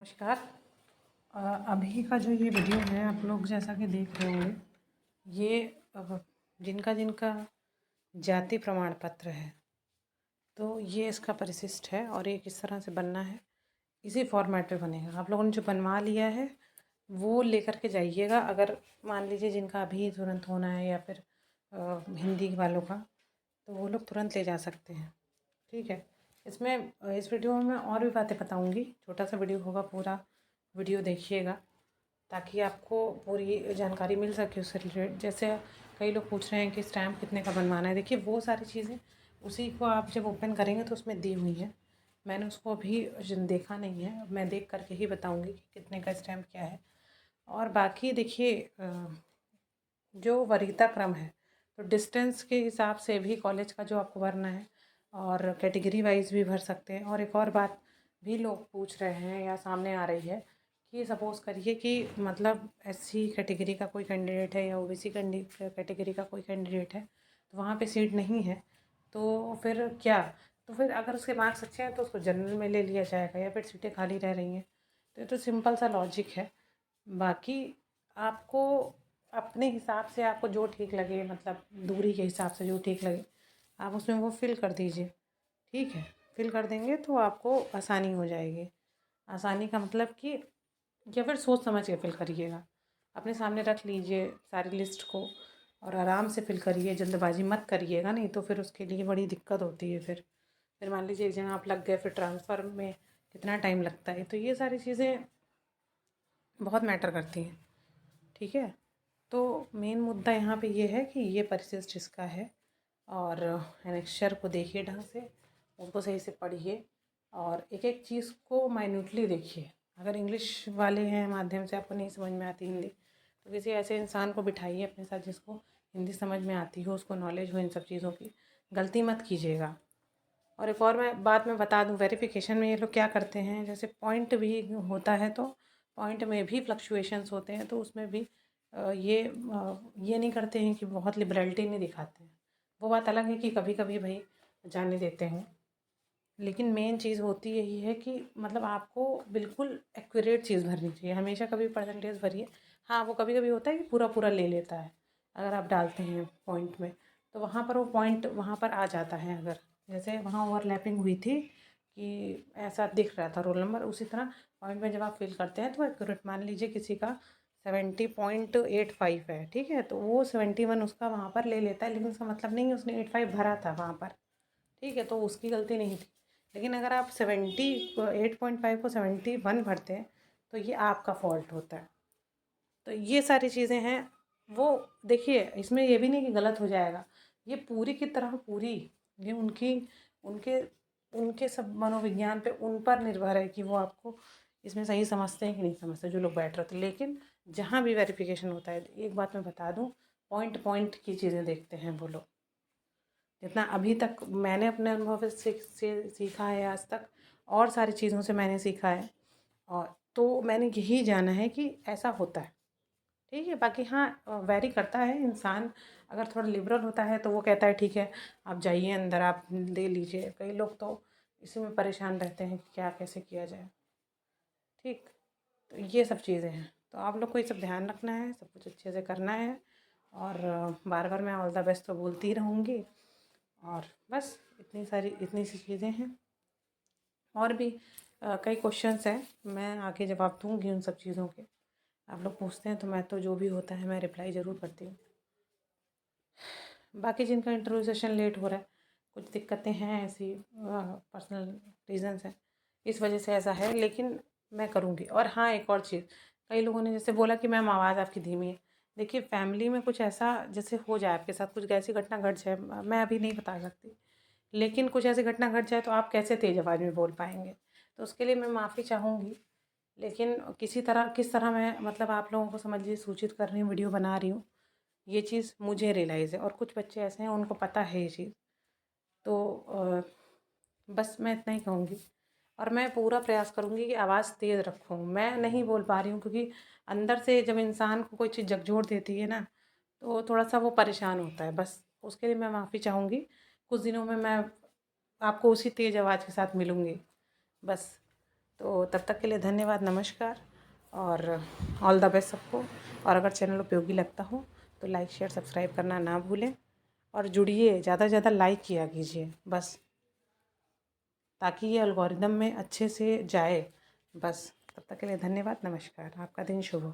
नमस्कार। अभी का जो ये वीडियो है आप लोग जैसा कि देख रहे होंगे, ये जिनका जिनका जाति प्रमाण पत्र है तो ये इसका परिशिष्ट है और ये किस तरह से बनना है इसी फॉर्मेट में बनेगा। आप लोगों ने जो बनवा लिया है वो लेकर के जाइएगा। अगर मान लीजिए जिनका अभी तुरंत होना है या फिर हिंदी वालों का, तो वो लोग तुरंत ले जा सकते हैं। ठीक है। इसमें इस वीडियो में मैं और भी बातें बताऊंगी। छोटा सा वीडियो होगा, पूरा वीडियो देखिएगा ताकि आपको पूरी जानकारी मिल सके उससे रिलेटेड। जैसे कई लोग पूछ रहे हैं कि स्टैम्प कितने का बनवाना है। देखिए वो सारी चीज़ें उसी को आप जब ओपन करेंगे तो उसमें दी हुई है। मैंने उसको अभी देखा नहीं है, मैं देख करके ही बताऊंगी कि कितने का स्टैम्प क्या है। और बाकी देखिए जो वरीयता क्रम है तो डिस्टेंस के हिसाब से भी कॉलेज का जो आपको भरना है और कैटेगरी वाइज भी भर सकते हैं। और एक और बात भी लोग पूछ रहे हैं या सामने आ रही है कि सपोज़ करिए कि मतलब एससी कैटेगरी का कोई कैंडिडेट है या ओबीसी कैटेगरी का कोई कैंडिडेट है तो वहाँ पे सीट नहीं है, तो फिर क्या? तो फिर अगर उसके मार्क्स अच्छे हैं तो उसको जनरल में ले लिया जाएगा या फिर सीटें खाली रह रही हैं। तो ये तो सिंपल सा लॉजिक है। बाकी आपको अपने हिसाब से आपको जो ठीक लगे, मतलब दूरी के हिसाब से जो ठीक लगे आप उसमें वो फिल कर दीजिए। ठीक है। फिल कर देंगे तो आपको आसानी हो जाएगी। आसानी का मतलब कि या फिर सोच समझ के फिल करिएगा। अपने सामने रख लीजिए सारी लिस्ट को और आराम से फिल करिए। जल्दबाजी मत करिएगा, नहीं तो फिर उसके लिए बड़ी दिक्कत होती है। फिर मान लीजिए एक जगह आप लग गए, फिर ट्रांसफ़र में कितना टाइम लगता है। तो ये सारी चीज़ें बहुत मैटर करती हैं। ठीक है। तो मेन मुद्दा यहाँ पे ये है कि ये परिशिष्ट इसका है और एनेक्सचर को देखिए ढंग से, उसको सही से पढ़िए और एक एक चीज़ को माइन्यूटली देखिए। अगर इंग्लिश वाले हैं माध्यम से आपको नहीं समझ में आती हिंदी, तो किसी ऐसे इंसान को बिठाइए अपने साथ जिसको हिंदी समझ में आती हो, उसको नॉलेज हो इन सब चीज़ों की। गलती मत कीजिएगा। और एक और मैं बता दूं, वेरिफिकेशन में ये लोग क्या करते हैं, जैसे पॉइंट भी होता है तो पॉइंट में भी फ्लक्चुएशंस होते हैं, तो उसमें भी ये नहीं करते हैं कि बहुत लिबरलिटी नहीं दिखाते हैं। वो बात अलग है कि कभी कभी भाई जाने देते हैं, लेकिन मेन चीज़ होती यही है कि मतलब आपको बिल्कुल एक्यूरेट चीज़ भरनी चाहिए। हमेशा कभी परसेंटेज भरिए। हाँ, वो कभी कभी होता है कि पूरा पूरा ले लेता है अगर आप डालते हैं पॉइंट में, तो वहाँ पर वो पॉइंट वहाँ पर आ जाता है। अगर जैसे वहाँ ओवरलैपिंग हुई थी कि ऐसा दिख रहा था रोल नंबर, उसी तरह पॉइंट में जब आप फिल करते हैं तो एक्यूरेट, मान लीजिए किसी का 70.85 है, ठीक है, तो वो 71 उसका वहाँ पर ले लेता है, लेकिन उसका मतलब नहीं है उसने 85 भरा था वहाँ पर। ठीक है, तो उसकी गलती नहीं थी। लेकिन अगर आप 8.5 को 71 भरते हैं तो ये आपका फॉल्ट होता है। तो ये सारी चीज़ें हैं। वो देखिए इसमें ये भी नहीं कि गलत हो जाएगा, ये पूरी की तरह पूरी, ये उनके उनके सब मनोविज्ञान पे उन पर निर्भर है कि वो आपको इसमें सही समझते हैं कि नहीं समझते जो लोग बैठ रहे थे। लेकिन जहाँ भी वेरिफिकेशन होता है, एक बात मैं बता दूँ, पॉइंट पॉइंट की चीज़ें देखते हैं वो लोग। जितना अभी तक मैंने अपने अनुभव से सीखा है आज तक, और सारी चीज़ों से मैंने सीखा है, और तो मैंने यही जाना है कि ऐसा होता है। ठीक है। बाकी हाँ, वैरी करता है इंसान। अगर थोड़ा लिबरल होता है तो वो कहता है ठीक है आप जाइए अंदर, आप दे लीजिए। कई लोग तो इसी में परेशान रहते हैं कि क्या कैसे किया जाए। ठीक। तो ये सब चीज़ें हैं, तो आप लोग को ये सब ध्यान रखना है, सब कुछ अच्छे से करना है। और बार बार मैं ऑल द बेस्ट तो बोलती ही रहूँगी। और बस इतनी सी चीज़ें हैं। और भी कई क्वेश्चंस हैं, मैं आगे जवाब दूँगी उन सब चीज़ों के। आप लोग पूछते हैं तो मैं तो जो भी होता है मैं रिप्लाई ज़रूर करती हूँ। बाकी जिनका इंटरव्यू सेशन लेट हो रहा है, कुछ दिक्कतें हैं ऐसी, पर्सनल रीजंस हैं, इस वजह से ऐसा है, लेकिन मैं करूँगी। और हाँ, एक और चीज़, कई लोगों ने जैसे बोला कि मैम आवाज़ आपकी धीमी है। देखिए फैमिली में कुछ ऐसा जैसे हो जाए आपके साथ, कुछ ऐसी घटना घट जाए, मैं अभी नहीं बता सकती, लेकिन कुछ ऐसी घटना घट जाए तो आप कैसे तेज़ आवाज़ में बोल पाएंगे। तो उसके लिए मैं माफ़ी चाहूँगी। लेकिन किस तरह मैं मतलब आप लोगों को समझ लीजिए सूचित कर रही हूँ, वीडियो बना रही हूँ, ये चीज़ मुझे रियलाइज़ है। और कुछ बच्चे ऐसे हैं उनको पता है ये चीज़। तो बस मैं इतना ही कहूँगी। और मैं पूरा प्रयास करूँगी कि आवाज़ तेज़ रखूँ। मैं नहीं बोल पा रही हूँ क्योंकि अंदर से जब इंसान को कोई चीज़ झकझोर देती है ना, तो थोड़ा सा वो परेशान होता है। बस उसके लिए मैं माफ़ी चाहूँगी। कुछ दिनों में मैं आपको उसी तेज़ आवाज़ के साथ मिलूँगी। बस तो तब तक के लिए धन्यवाद, नमस्कार और ऑल द बेस्ट सबको। और अगर चैनल उपयोगी लगता हो तो लाइक शेयर सब्सक्राइब करना ना भूलें और जुड़िए, ज़्यादा से ज़्यादा लाइक किया कीजिए बस, ताकि ये एल्गोरिदम में अच्छे से जाए बस। तब तक के लिए धन्यवाद, नमस्कार, आपका दिन शुभ हो।